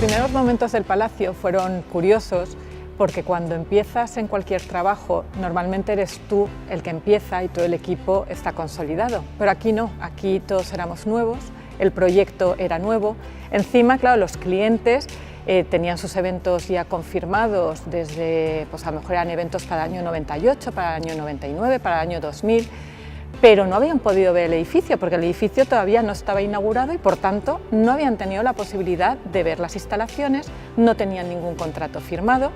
primeros momentos del Palacio fueron curiosos porque cuando empiezas en cualquier trabajo, normalmente eres tú el que empieza y todo el equipo está consolidado. Pero aquí no, aquí todos éramos nuevos, el proyecto era nuevo. Encima, claro, los clientes tenían sus eventos ya confirmados desde, pues a lo mejor eran eventos para el año 98, para el año 99, para el año 2000, pero no habían podido ver el edificio porque el edificio todavía no estaba inaugurado y por tanto no habían tenido la posibilidad de ver las instalaciones, no tenían ningún contrato firmado,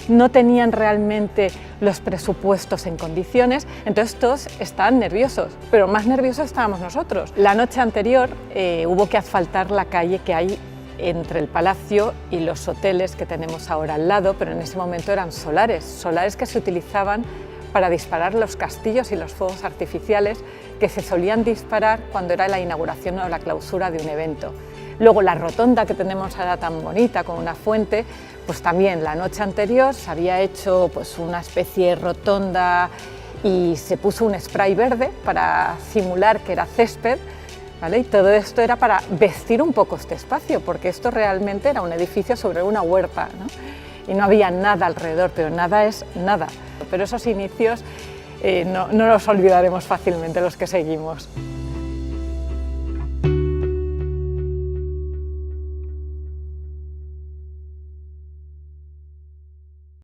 no tenían realmente los presupuestos en condiciones, entonces todos estaban nerviosos, pero más nerviosos estábamos nosotros. La noche anterior hubo que asfaltar la calle que hay entre el Palacio y los hoteles que tenemos ahora al lado, pero en ese momento eran solares que se utilizaban para disparar los castillos y los fuegos artificiales que se solían disparar cuando era la inauguración o la clausura de un evento. Luego la rotonda que tenemos ahora tan bonita con una fuente, pues también la noche anterior se había hecho pues una especie de rotonda y se puso un spray verde para simular que era césped, ¿vale? Y todo esto era para vestir un poco este espacio, porque esto realmente era un edificio sobre una huerta, ¿no? Y no había nada alrededor, pero nada es nada. Pero esos inicios no los olvidaremos fácilmente los que seguimos.